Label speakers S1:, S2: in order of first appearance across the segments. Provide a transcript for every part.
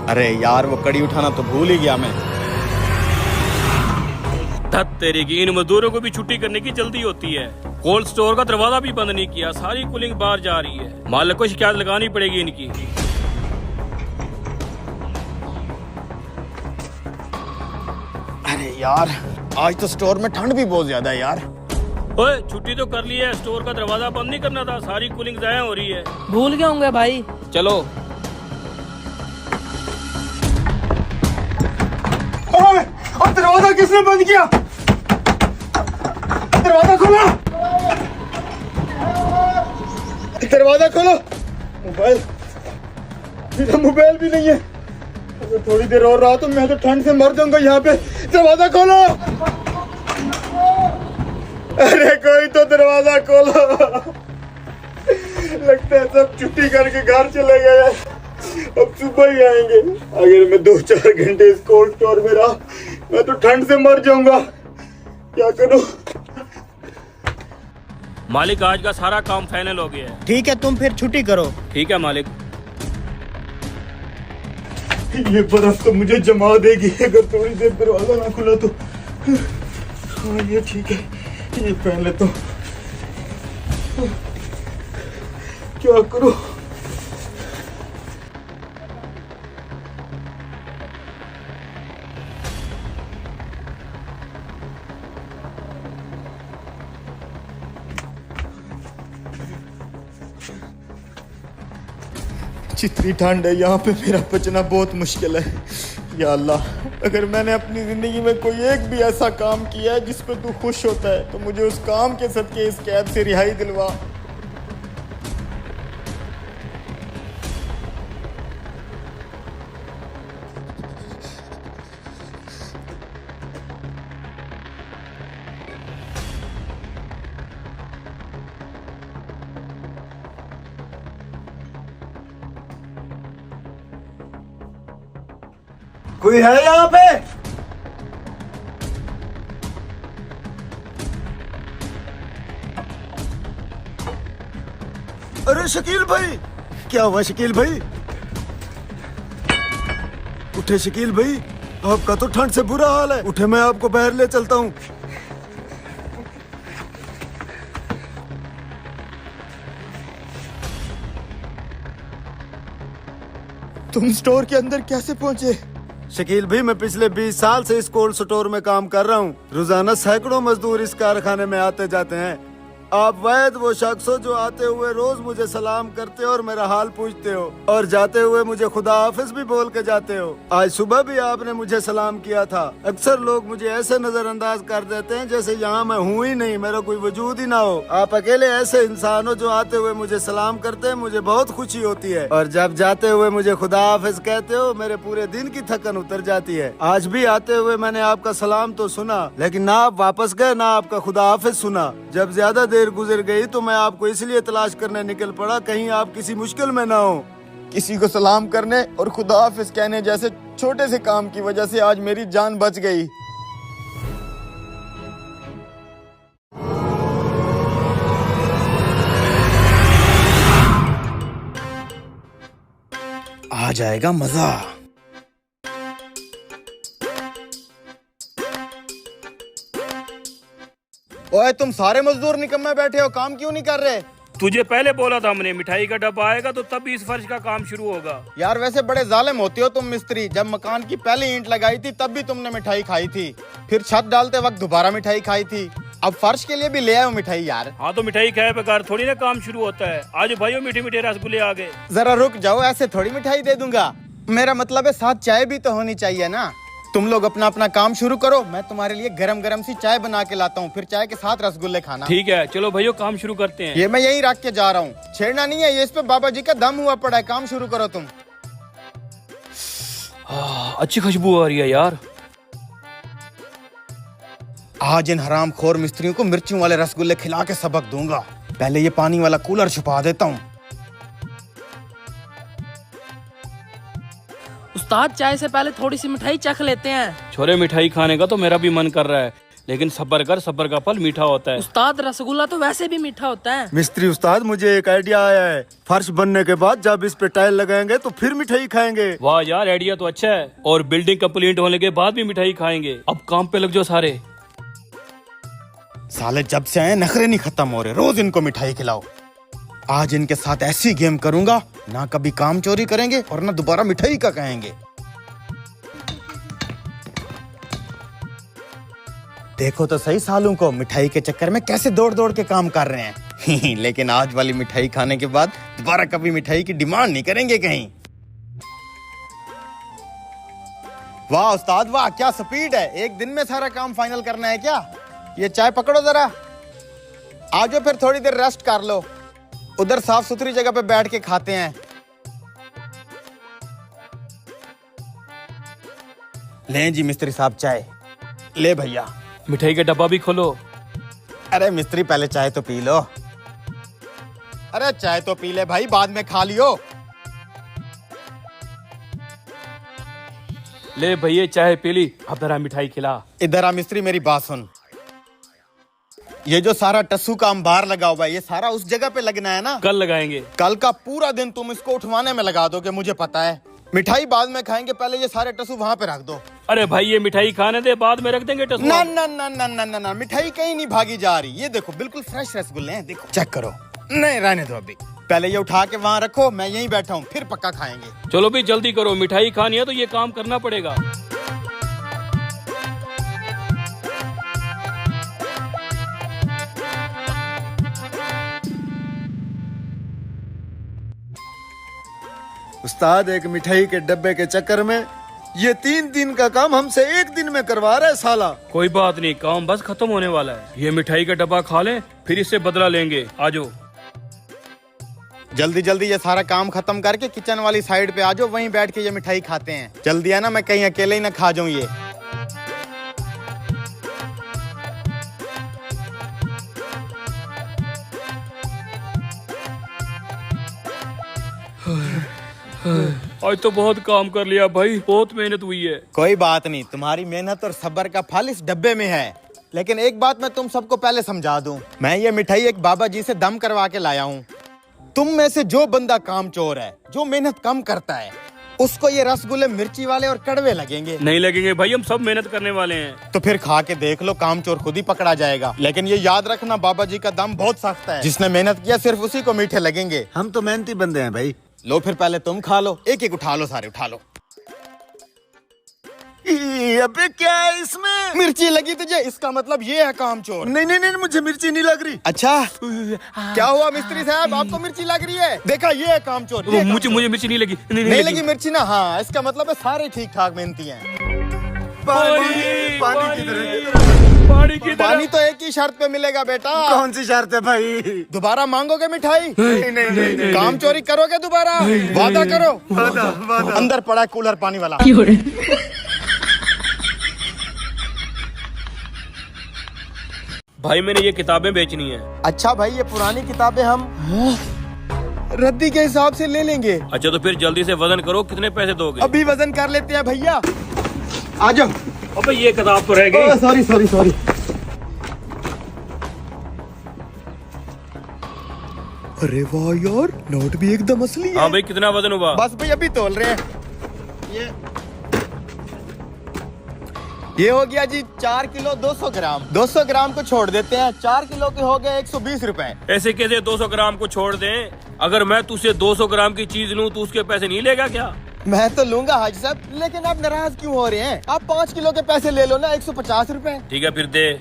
S1: अरे यार वो कड़ी उठाना तो भूल ही गया मैं।
S2: धत तेरी की, इन मजदूरों को भी छुट्टी करने की जल्दी होती है। कोल्ड स्टोर का दरवाजा भी बंद नहीं किया, सारी कूलिंग बाहर जा रही है। मालिक को शिकायत लगानी पड़ेगी इनकी।
S1: अरे यार आज तो स्टोर में ठंड भी बहुत ज्यादा है यार।
S2: ओए छुट्टी तो कर ली है, स्टोर का दरवाजा बंद नहीं करना था, सारी कूलिंग जाया हो रही है।
S3: भूल गए होंगे भाई।
S2: चलो।
S1: अब दरवाजा किसने बंद किया? दरवाजा खोलो, दरवाजा खोलो। मोबाइल, मेरा मोबाइल भी नहीं है। अगर थोड़ी देर और रहा तो मैं तो ठंड से मर जाऊंगा यहाँ पे। दरवाजा खोलो। अरे कोई तो दरवाजा खोलो। लगता है सब छुट्टी करके घर चले गए, अब सुबह ही आएंगे। अगर मैं 2-4 घंटे इस कोल्ड स्टोर में रहा मैं तो ठंड से मर जाऊंगा। क्या करूं?
S2: मालिक आज का सारा काम फाइनल हो गया है।
S1: ठीक है तुम फिर छुट्टी करो।
S2: ठीक है मालिक।
S1: ये बर्फ तो मुझे जमा देगी अगर थोड़ी देर दरवाजा ना खुला तो। हाँ ये ठीक है, ये पहन लेता हूँ। क्या करूं? जितनी ठंड है यहाँ पे मेरा बचना बहुत मुश्किल है। या अल्लाह, अगर मैंने अपनी जिंदगी में कोई एक भी ऐसा काम किया है जिस पे तू खुश होता है तो मुझे उस काम के सदके इस कैद से रिहाई दिलवा। कोई है यहाँ पे? अरे शकील भाई, क्या हुआ शकील भाई? उठे शकील भाई, आपका तो ठंड से बुरा हाल है। उठे, मैं आपको बाहर ले चलता हूँ। तुम स्टोर के अंदर कैसे पहुंचे? शकील भाई, मैं पिछले 20 साल से इस कोल्ड स्टोर में काम कर रहा हूँ। रोजाना सैकड़ों मजदूर इस कारखाने में आते जाते हैं। आप वैद वो शख्स हो जो आते हुए रोज मुझे सलाम करते हो और मेरा हाल पूछते हो, और जाते हुए मुझे खुदा हाफिज भी बोल के जाते हो। आज सुबह भी आपने मुझे सलाम किया था। अक्सर लोग मुझे ऐसे नजरअंदाज कर देते हैं जैसे यहाँ मैं हूँ ही नहीं, मेरा कोई वजूद ही ना हो। आप अकेले ऐसे इंसान हो जो आते हुए मुझे सलाम करते हैं, मुझे बहुत खुशी होती है। और जब जाते हुए मुझे खुदा हाफिज कहते हो, मेरे पूरे दिन की थकन उतर जाती है। आज भी आते हुए मैंने आपका सलाम तो सुना, लेकिन ना आप वापस गए ना आपका खुदा हाफिज सुना। जब ज्यादा देर गुजर गई तो मैं आपको इसलिए तलाश करने निकल पड़ा, कहीं आप किसी मुश्किल में ना हो। किसी को सलाम करने और खुदा हाफिज कहने जैसे छोटे से काम की वजह से आज मेरी जान बच गई। आ जाएगा मजा। ओए तुम सारे मजदूर निकम्मे बैठे हो, काम क्यों नहीं कर रहे?
S2: तुझे पहले बोला था हमने, मिठाई का डब्बा आएगा तो तब इस फर्श का काम शुरू होगा।
S1: यार वैसे बड़े जालिम होते हो तुम मिस्त्री। जब मकान की पहली ईंट लगाई थी तब भी तुमने मिठाई खाई थी, फिर छत डालते वक्त दोबारा मिठाई खाई थी, अब फर्श के लिए भी ले आओ मिठाई यार।
S2: हाँ तो मिठाई खाए बगैर थोड़ी ना काम शुरू होता है। आज भाइयों मीठे मीठे रसगुल्ले आ गए।
S1: जरा रुक जाओ, ऐसे थोड़ी मिठाई दे दूंगा। मेरा मतलब है साथ चाय भी तो होनी चाहिए ना। तुम लोग अपना अपना काम शुरू करो, मैं तुम्हारे लिए गरम गरम सी चाय बना के लाता हूँ, फिर चाय के साथ रसगुल्ले खाना।
S2: ठीक है चलो भाइयों काम शुरू करते हैं।
S1: ये मैं यही रख के जा रहा हूँ, छेड़ना नहीं है। ये इस पे बाबा जी का दम हुआ पड़ा है, काम शुरू करो तुम।
S2: अच्छी खुशबू आ रही है यार।
S1: आज इन हराम खोर मिस्त्रियों को मिर्चों वाले रसगुल्ले खिला के सबक दूंगा। पहले ये पानी वाला कूलर छुपा देता हूँ।
S3: उस्ताद चाय से पहले थोड़ी सी मिठाई चख लेते हैं।
S2: छोरे मिठाई खाने का तो मेरा भी मन कर रहा है, लेकिन सब्र कर, सब्र का फल मीठा होता है।
S3: उस्ताद रसगुल्ला तो वैसे भी मीठा होता है।
S1: मिस्त्री उस्ताद, मुझे एक आइडिया आया है। फर्श बनने के बाद जब इस पे टाइल लगाएंगे तो फिर मिठाई खाएंगे।
S2: वाह यार, आइडिया तो अच्छा है। और बिल्डिंग कंप्लीट होने के बाद भी मिठाई खाएंगे। अब काम पे लग जाओ सारे।
S4: साले जब से आए नखरे नहीं खत्म हो रहे, रोज इनको मिठाई खिलाओ। आज इनके साथ ऐसी गेम करूंगा, ना कभी काम चोरी करेंगे और ना दोबारा मिठाई का कहेंगे। देखो तो सही सालों को मिठाई के चक्कर में कैसे दौड़ दौड़ के काम कर रहे हैं। लेकिन आज वाली मिठाई खाने के बाद दोबारा कभी मिठाई की डिमांड नहीं करेंगे कहीं। वाह उस्ताद वाह, क्या स्पीड है। एक दिन में सारा काम फाइनल करना है क्या? ये चाय पकड़ो जरा, आ जाओ फिर थोड़ी देर रेस्ट कर लो। उधर साफ सुथरी जगह पे बैठ के खाते हैं। लें जी मिस्त्री साहब चाय। ले भैया।
S2: मिठाई का डब्बा भी खोलो।
S4: अरे मिस्त्री पहले चाय तो पी लो। अरे चाय तो पी ले भाई, बाद में खा लियो।
S2: ले भैया चाय पी ली, अब जरा मिठाई खिला।
S4: इधर आ मिस्त्री, मेरी बात सुन। ये जो सारा टस्सू का अंबार लगा हुआ है, ये सारा उस जगह पे लगना है ना।
S2: कल लगाएंगे।
S4: कल का पूरा दिन तुम इसको उठवाने में लगा दोगे, मुझे पता है। मिठाई बाद में खाएंगे, पहले ये सारे टस्सू वहां पे रख दो।
S2: अरे भाई ये मिठाई खाने दे, बाद में रख देंगे टस्सू।
S4: ना ना ना ना ना ना ना, मिठाई कहीं नहीं भागी जा रही। ये देखो बिल्कुल फ्रेश रसगुल्ले हैं, देखो चेक करो। नहीं रहने दो अभी, पहले ये उठा के वहाँ रखो, मैं यहीं बैठा हूँ, फिर पक्का खाएंगे।
S2: चलो भी जल्दी करो, मिठाई खानी है तो ये काम करना पड़ेगा।
S1: उस्ताद, एक मिठाई के डब्बे के चक्कर में ये 3 दिन का काम हमसे 1 दिन में करवा रहा है साला।
S2: कोई बात नहीं, काम बस खत्म होने वाला है। ये मिठाई का डब्बा खा लें, फिर इससे बदला लेंगे। आ जाओ
S4: जल्दी जल्दी ये सारा काम खत्म करके किचन वाली साइड पे आ जाओ, वहीं बैठ के ये मिठाई खाते हैं। जल्दी है ना, मैं कहीं अकेले ही ना खा जाऊं ये।
S2: आज तो बहुत काम कर लिया भाई, बहुत मेहनत हुई है।
S4: कोई बात नहीं, तुम्हारी मेहनत और सब्र का फल इस डब्बे में है। लेकिन एक बात मैं तुम सबको पहले समझा दूं, मैं ये मिठाई एक बाबा जी से दम करवा के लाया हूँ। तुम में से जो बंदा काम चोर है, जो मेहनत कम करता है, उसको ये रसगुल्ले मिर्ची वाले और कड़वे लगेंगे।
S2: नहीं लगेंगे भाई, हम सब मेहनत करने वाले हैं।
S4: तो फिर खा के देख लो, काम चोर खुद ही पकड़ा जाएगा। लेकिन ये याद रखना, बाबा जी का दम बहुत सख्त है। जिसने मेहनत किया सिर्फ उसी को मीठे लगेंगे।
S1: हम तो मेहनती बंदे हैं भाई।
S4: लो फिर पहले तुम खा लो, एक एक उठा लो, सारे उठा लो।
S1: अबे क्या है इसमें?
S4: मिर्ची लगी तुझे, इसका मतलब ये है काम चोर।
S1: नहीं नहीं नहीं, मुझे मिर्ची नहीं लग रही।
S4: अच्छा क्या हुआ मिस्त्री साहब, आपको मिर्ची लग रही है? देखा, ये है काम चोर। ये
S2: मुझे मिर्ची नहीं लगी।
S4: नहीं लगी मिर्ची ना? हाँ, इसका मतलब है सारे ठीक ठाक मेहनती हैं।
S1: पानी पानी किधर है?
S2: पानी की
S4: पानी तो एक ही शर्त पे मिलेगा बेटा।
S1: कौन सी शर्त है भाई?
S4: दोबारा मांगोगे मिठाई?
S1: नहीं नहीं नहीं,
S4: काम चोरी करोगे दोबारा? वादा करो।
S1: वादा।
S4: अंदर पड़ा है कूलर पानी वाला।
S2: भाई मैंने ये किताबें बेचनी है।
S4: अच्छा भाई, ये पुरानी किताबें हम रद्दी के हिसाब से ले लेंगे।
S2: अच्छा तो फिर जल्दी से वजन करो, कितने पैसे दोगे?
S4: अभी वजन कर लेते हैं भैया, आ जाओ।
S2: अबे ये किताब तो रह गई।
S4: Sorry sorry sorry. अरे वाह यार, नोट भी एकदम असली है।
S2: हाँ भाई, कितना वजन हुआ?
S4: बस भाई अभी तोल रहे हैं। ये हो गया जी 4 किलो 200 ग्राम। 200 ग्राम को छोड़ देते हैं, 4 किलो के हो गए 120 रुपए।
S2: ऐसे कैसे 200 ग्राम को छोड़ दें? अगर मैं तुझसे 200 ग्राम की चीज लूं तो उसके पैसे नहीं लेगा क्या?
S4: मैं तो लूंगा हाजी साहब, लेकिन आप नाराज क्यों हो रहे हैं? आप 5 किलो के पैसे ले लो ना, 150 रुपए।
S2: ठीक है फिर दे।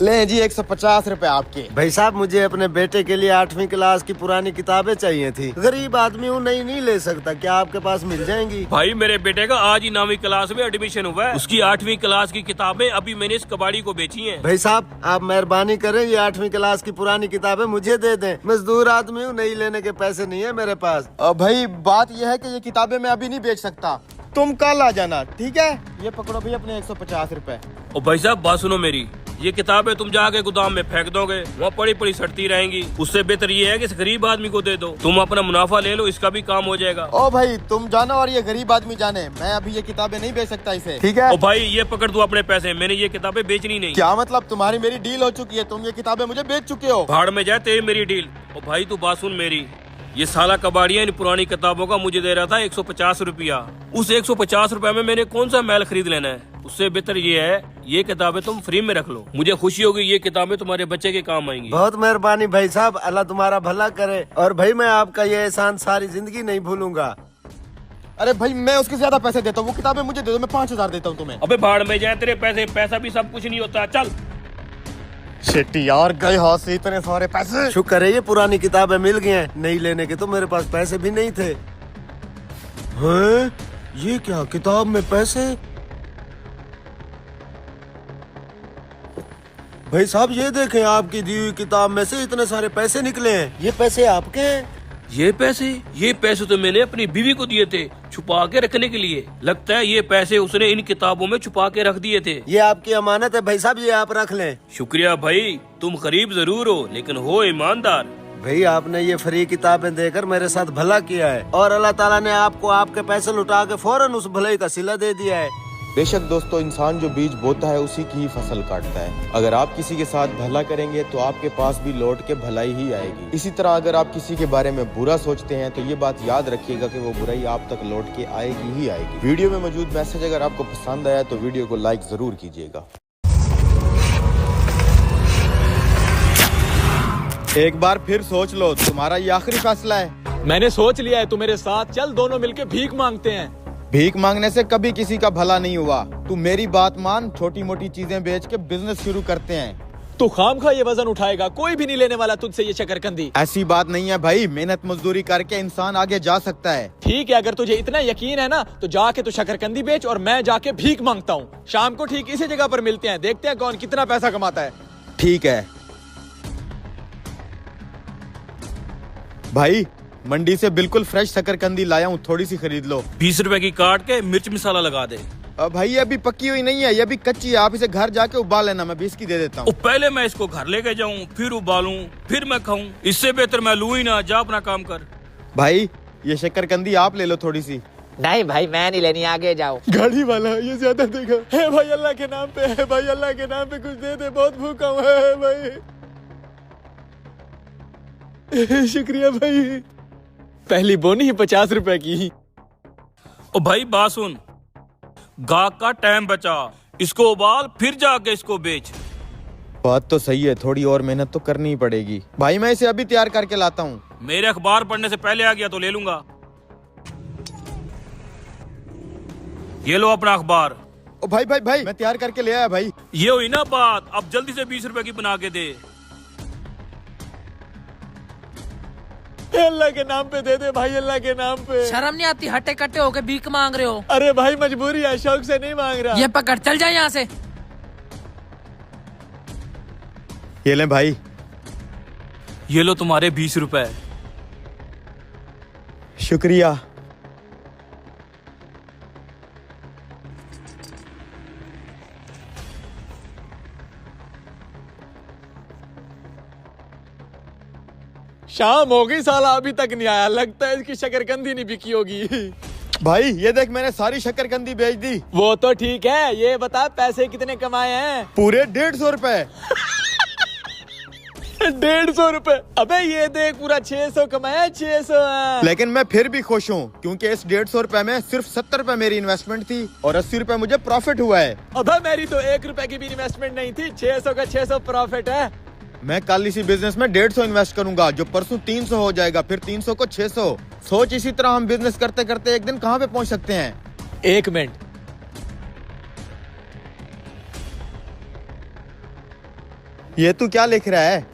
S4: ले जी 150 रुपए आपके।
S1: भाई साहब, मुझे अपने बेटे के लिए 8वीं क्लास की पुरानी किताबें चाहिए थी। गरीब आदमी हूँ, नई नहीं ले सकता, क्या आपके पास मिल जाएंगी?
S2: भाई मेरे बेटे का आज ही 9वीं क्लास में एडमिशन हुआ है। उसकी 8वीं क्लास की किताबें अभी मैंने इस कबाड़ी को बेची हैं।
S1: भाई साहब, आप मेहरबानी करें, ये 8वीं क्लास की पुरानी किताबें मुझे दे दें। मजदूर आदमी हूँ, नई लेने के पैसे नहीं है मेरे पास।
S4: भाई बात यह है कि ये किताबें मैं अभी नहीं बेच सकता, तुम कल आ जाना, ठीक है? ये पकड़ो भाई अपने 150 रुपए।
S2: और भाई साहब बात सुनो मेरी, ये किताबें तुम जाके गोदाम में फेंक दोगे, वहाँ पड़ी पड़ी सड़ती रहेंगी। उससे बेहतर ये है कि इस गरीब आदमी को दे दो, तुम अपना मुनाफा ले लो, इसका भी काम हो जाएगा।
S4: ओ भाई तुम जानो और ये गरीब आदमी जाने, मैं अभी ये किताबें नहीं बेच सकता इसे, ठीक है?
S2: ओ भाई ये पकड़ दो अपने पैसे, मैंने ये किताबें बेचनी नहीं।
S4: क्या मतलब? तुम्हारी मेरी डील हो चुकी है, तुम ये किताबें मुझे बेच चुके हो।
S2: भाड़ में जाए तेरी मेरी डील। ओ भाई तू बात सुन मेरी, ये साला कबाड़िया इन पुरानी किताबों का मुझे दे रहा था 150 रुपया। उस 150 रुपए में मैंने कौन सा मैल खरीद लेना है? उससे बेहतर ये है ये किताबें तुम फ्री में रख लो, मुझे खुशी होगी, ये किताबें तुम्हारे बच्चे के काम आएंगी।
S1: बहुत मेहरबानी भाई साहब, अल्लाह तुम्हारा भला करे। और भाई मैं आपका ये एहसान सारी जिंदगी नहीं भूलूंगा।
S4: अरे भाई मैं उसके ज्यादा पैसे देता हूँ, वो किताबें मुझे दे दो, मैं 5000 देता हूँ तुम्हें।
S2: अबे भाड़ में जाए तेरे पैसे, पैसा भी सब कुछ नहीं होता। चल
S4: शिट यार, गए हाथ से इतने सारे पैसे।
S1: शुक्र है ये पुरानी किताबें मिल गई हैं, नहीं लेने के तो मेरे पास पैसे भी नहीं थे। हैं? ये क्या, किताब में पैसे? भाई साहब ये देखें, आपकी दी हुई किताब में से इतने सारे पैसे निकले हैं। ये पैसे आपके हैं?
S2: ये पैसे तो मैंने अपनी बीवी को दिए थे छुपा के रखने के लिए। लगता है ये पैसे उसने इन किताबों में छुपा के रख दिए थे।
S1: ये आपकी अमानत है भाई साहब, ये आप रख लें।
S2: शुक्रिया भाई, तुम गरीब जरूर हो लेकिन हो ईमानदार।
S1: भाई आपने ये फ्री किताबें देकर मेरे साथ भला किया है और अल्लाह ताला ने आपको आपके पैसे लुटा के फौरन उस भलाई का सिला दे दिया है।
S4: बेशक दोस्तों, इंसान जो बीज बोता है उसी की ही फसल काटता है। अगर आप किसी के साथ भला करेंगे तो आपके पास भी लौट के भलाई ही आएगी। इसी तरह अगर आप किसी के बारे में बुरा सोचते हैं तो ये बात याद रखिएगा कि वो बुराई आप तक लौट के आएगी ही आएगी। वीडियो में मौजूद मैसेज अगर आपको पसंद आया तो वीडियो को लाइक जरूर कीजिएगा। एक बार फिर सोच लो, तुम्हारा ये आखिरी फैसला है।
S5: मैंने सोच लिया है, तू मेरे साथ चल, दोनों मिलके भीख मांगते हैं।
S4: भीख मांगने से कभी किसी का भला नहीं हुआ। तू मेरी बात मान, छोटी मोटी चीजें बेच के बिजनेस शुरू करते हैं।
S5: तू खामखा ये वजन उठाएगा, कोई भी नहीं लेने वाला तुझसे ये शकरकंदी।
S4: ऐसी बात नहीं है भाई, मेहनत मजदूरी करके इंसान आगे जा सकता है।
S5: ठीक है, अगर तुझे इतना यकीन है ना तो जाके तू शकरकंदी बेच और मैं जाके भीख मांगता हूँ। शाम को ठीक इसी जगह पर मिलते हैं, देखते हैं कौन कितना पैसा कमाता है।
S4: ठीक है भाई, मंडी से बिल्कुल फ्रेश शकरकंदी लाया हूँ, थोड़ी सी खरीद लो।
S2: 20 रुपए की काट के मिर्च मसाला लगा दे।
S4: अब भाई ये अभी पक्की हुई नहीं है, ये अभी कच्ची है, आप इसे घर जाके उबाल लेना, मैं 20 की दे देता हूँ।
S2: पहले मैं इसको घर लेके जाऊँ, फिर उबालूं, फिर मैं खाऊं, इससे बेहतर मैं लूं ही ना। जा अपना काम कर।
S4: भाई ये शकरकंदी आप ले लो थोड़ी सी।
S6: नहीं भाई मैं नहीं लेनी, आगे जाओ।
S5: गाड़ी वाला ये ज्यादा देगा। है भाई अल्लाह के नाम पे, है भाई अल्लाह के नाम पे कुछ दे दे, बहुत भूखा हूँ। है भाई शुक्रिया भाई। पहली बोनी ही 50 रुपए की।
S2: ओ भाई बात सुन, गाहक का टाइम बचा, इसको उबाल फिर जाके इसको बेच।
S4: बात तो सही है, थोड़ी और मेहनत तो करनी ही पड़ेगी। भाई मैं इसे अभी तैयार करके लाता हूँ।
S2: मेरे अखबार पढ़ने से पहले आ गया तो ले लूंगा। ये लो अपना अखबार।
S4: ओ भाई भाई भाई, मैं तैयार करके ले आया भाई।
S2: ये हुई ना बात, अब जल्दी से 20 रुपए की बना के दे।
S5: अल्लाह के नाम पे दे दे भाई, अल्लाह के नाम पे।
S3: शर्म नहीं आती, हट्टे कट्टे होके भीख मांग रहे हो।
S5: अरे भाई मजबूरी है, शौक से नहीं मांग रहा।
S3: ये पकड़, चल जाए यहाँ से।
S4: ये ले भाई।
S2: ये लो तुम्हारे 20 रुपए।
S4: शुक्रिया।
S5: शाम हो गई, साला अभी तक नहीं आया, लगता है इसकी शकरकंदी नहीं बिकी होगी।
S4: भाई ये देख, मैंने सारी शकरकंदी बेच दी।
S5: वो तो ठीक है, ये बता पैसे कितने कमाए हैं?
S4: पूरे 150 रुपए।
S5: 150 रुपए? अबे ये देख पूरा 600 कमाया, 600।
S4: लेकिन मैं फिर भी खुश हूँ क्योंकि इस 150 रुपए में सिर्फ 70 रुपए मेरी इन्वेस्टमेंट थी और 80 रुपए मुझे प्रॉफिट हुआ है।
S5: अबे मेरी तो 1 रुपए की भी इन्वेस्टमेंट नहीं थी, 600 का 600 प्रॉफिट है।
S4: मैं कल इसी बिजनेस में 150 इन्वेस्ट करूंगा, जो परसों 300 हो जाएगा, फिर 300 को 600। सोच, इसी तरह हम बिजनेस करते करते एक दिन कहाँ पे पहुँच सकते हैं।
S5: 1 मिनट,
S4: ये तू क्या लिख रहा है?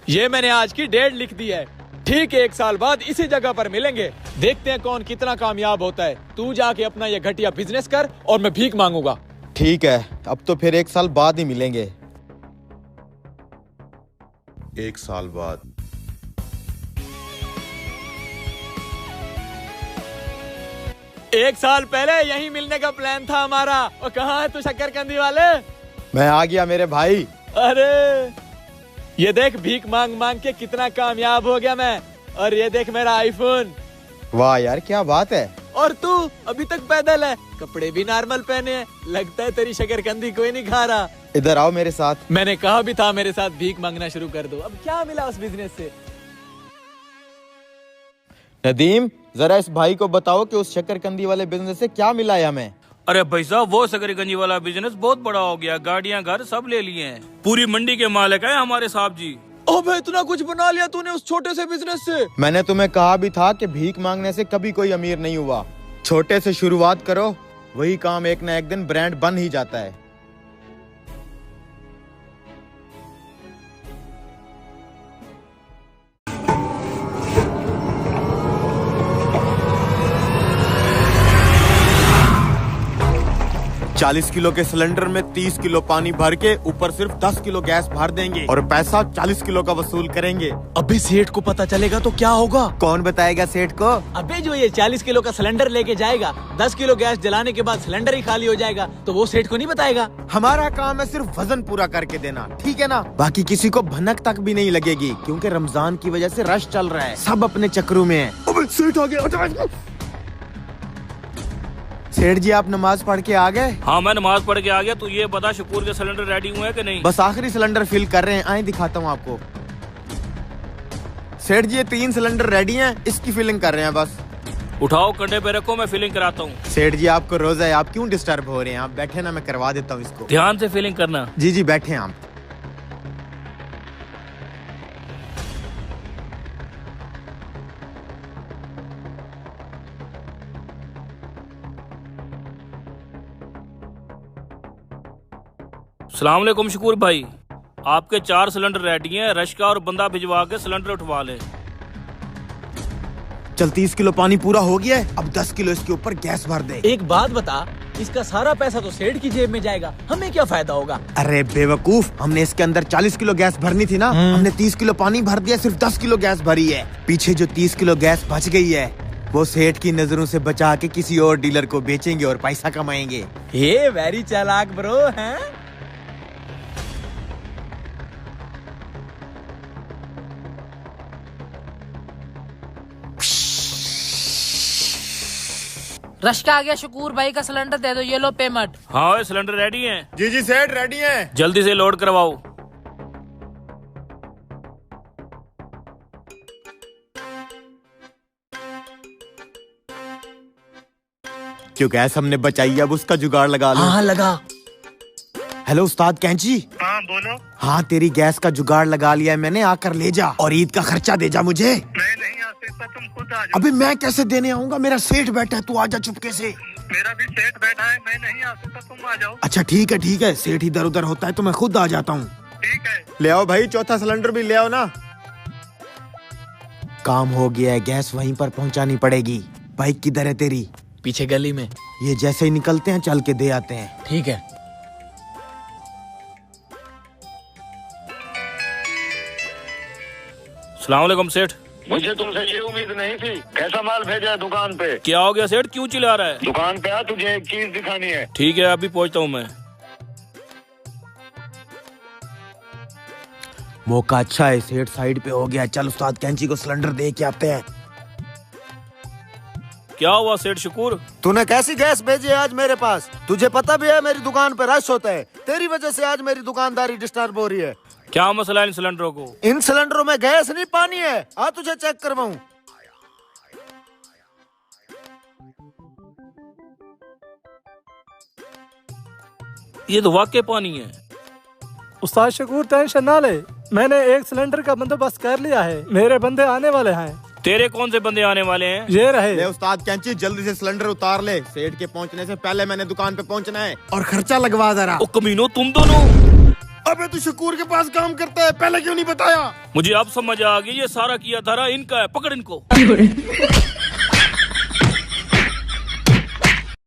S5: ये मैंने आज की डेट लिख दी है। ठीक 1 साल बाद इसी जगह पर मिलेंगे, देखते हैं कौन कितना कामयाब होता है। तू जाके अपना ये घटिया बिजनेस कर और मैं भीख मांगूंगा।
S4: ठीक है, अब तो फिर 1 साल बाद ही मिलेंगे।
S7: 1 साल बाद।
S5: एक साल पहले यही मिलने का प्लान था हमारा। और कहाँ है तू शकरकंदी वाले?
S4: मैं आ गया मेरे भाई।
S5: अरे ये देख, भीख मांग मांग के कितना कामयाब हो गया मैं। और ये देख मेरा आईफोन।
S4: वाह यार क्या बात है।
S5: और तू अभी तक पैदल है, कपड़े भी नॉर्मल पहने हैं। लगता है तेरी शकरकंदी कोई नहीं खा रहा।
S4: इधर आओ मेरे साथ।
S5: मैंने कहा भी था मेरे साथ भीख मांगना शुरू कर दो। अब क्या मिला उस बिजनेस से?
S4: नदीम जरा इस भाई को बताओ कि उस शक्करकंदी वाले बिजनेस से क्या मिला है हमें।
S2: अरे भाई साहब, वो शकरकंजी वाला बिजनेस बहुत बड़ा हो गया। गाड़ियां घर सब ले लिए हैं। पूरी मंडी के मालिक है हमारे साहब जी।
S5: ओबे इतना कुछ बना लिया तूने उस छोटे से बिजनेस से।
S4: मैंने तुम्हें कहा भी था कि भीख मांगने से कभी कोई अमीर नहीं हुआ। छोटे से शुरुआत करो, वही काम एक ना एक दिन ब्रांड बन ही जाता है। चालीस किलो के सिलेंडर में 30 किलो पानी भर के ऊपर सिर्फ 10 किलो गैस भर देंगे और पैसा 40 किलो का वसूल करेंगे।
S5: अबे सेठ को पता चलेगा तो क्या होगा?
S4: कौन बताएगा सेठ को?
S5: अबे जो ये 40 किलो का सिलेंडर लेके जाएगा, 10 किलो गैस जलाने के बाद सिलेंडर ही खाली हो जाएगा, तो वो सेठ को नहीं बताएगा।
S4: हमारा काम है सिर्फ वजन पूरा करके देना, ठीक है ना? बाकी किसी को भनक तक भी नहीं लगेगी, क्योंकि रमजान की वजह से रश चल रहा है, सब अपने चक्रों में है। अबे सेठ आ गया। सेठ जी आप नमाज पढ़ के आ गए?
S2: हाँ मैं नमाज पढ़ के आ गया। तू ये बता शकूर के सिलेंडर रेडी हुए हैं कि नहीं?
S4: बस आखिरी सिलेंडर फिल कर रहे हैं, आए दिखाता हूँ आपको। सेठ जी ये 3 सिलेंडर रेडी हैं, इसकी फिलिंग कर रहे हैं बस।
S2: उठाओ कंधे पे रखो, मैं फिलिंग कराता हूँ।
S4: सेठ जी आपको रोजा है, आप क्यों डिस्टर्ब हो रहे हैं? आप बैठे ना, मैं करवा देता हूँ इसको।
S2: ध्यान से फिलिंग करना।
S4: जी जी बैठे हैं आप।
S2: सलाम अलैकुम शकूर भाई, आपके 4 सिलेंडर रेडी हैं। रश का और बंदा भिजवा के सिलेंडर उठवा ले।
S4: चल 30 किलो पानी पूरा हो गया है, अब 10 किलो इसके ऊपर गैस भर दे।
S5: एक बात बता, इसका सारा पैसा तो सेठ की जेब में जाएगा, हमें क्या फायदा होगा?
S4: अरे बेवकूफ, हमने इसके अंदर 40 किलो गैस भरनी थी ना, हमने 30 किलो पानी भर दिया, सिर्फ 10 किलो गैस भरी है। पीछे जो 30 किलो गैस बच गई है वो सेठ की नजरों से बचा के किसी और डीलर को बेचेंगे और पैसा कमाएंगे।
S5: ये वेरी चालाक ब्रो हैं।
S3: रश का आ गया, शकूर भाई का सिलेंडर दे दो, ये लो पेमेंट।
S2: हाँ सिलेंडर रेडी हैं।
S4: जी जी सेठ रेडी है।
S2: जल्दी से लोड करवाओ।
S4: जो गैस हमने बचाई अब उसका जुगाड़ लगा लो।
S5: हाँ लगा।
S4: हेलो उस्ताद कैंची।
S8: हाँ बोलो।
S4: हाँ तेरी गैस का जुगाड़ लगा लिया है मैंने, आकर ले जा और ईद का खर्चा दे जा मुझे।
S8: मैं नहीं आ सकता, तुम खुद आ जाओ।
S4: अबे मैं कैसे देने आऊंगा, मेरा सेठ बैठा है, तू आजा चुपके से।
S8: मेरा भी सेठ बैठा है, मैं नहीं आ सकता, तुम आ जाओ।
S4: अच्छा ठीक है, सेठ इधर उधर होता है तो मैं खुद आ जाता हूँ।
S8: ठीक है।
S4: ले आओ भाई, चौथा सिलेंडर भी ले आओ ना। काम हो गया है, गैस वहीं पर पहुंचानी पड़ेगी। बाइक किधर है तेरी?
S5: पीछे गली में।
S4: ये जैसे ही निकलते हैं चल के दे आते हैं।
S5: ठीक है।
S2: सलाम अलैकुम सेठ।
S8: मुझे तुमसे ये उम्मीद नहीं थी। कैसा माल भेजा है दुकान पे?
S2: क्या हो गया सेठ, क्यों चिल्ला रहा है?
S8: दुकान पे आ, तुझे एक चीज दिखानी है।
S2: ठीक है अभी पहुंचता हूँ मैं।
S4: मौका अच्छा है, सेठ साइड पे हो गया। चल उस्ताद कैंची को सिलेंडर दे के आते हैं।
S2: क्या हुआ सेठ शकूर?
S1: तूने कैसी गैस भेजी है आज मेरे पास? तुझे पता भी है मेरी दुकान पे रश होता है, तेरी वजह से आज मेरी दुकानदारी डिस्टर्ब हो रही है।
S2: क्या मसला है इन सिलेंडरों को?
S1: इन सिलेंडरों में गैस नहीं पानी है, आ तुझे चेक करवाऊं।
S2: ये तो वाकई पानी है।
S9: उस्ताद शकूर टेंशन ना ले, मैंने एक सिलेंडर का बंदोबस्त कर लिया है, मेरे बंदे आने वाले हैं।
S2: तेरे कौन से बंदे आने वाले हैं?
S9: ये रहे।
S4: ले उस्ताद कैंची जल्दी से सिलेंडर उतार ले, सेठ के पहुंचने से पहले मैंने दुकान पे पहुंचना है। और खर्चा लगवा जरा।
S2: ओ कमीनो तुम दोनों।
S4: अबे तू शकूर के पास काम करता है, पहले क्यों नहीं बताया?
S2: मुझे अब समझ आ गई, ये सारा किया धारा इनका है, पकड़ इनको।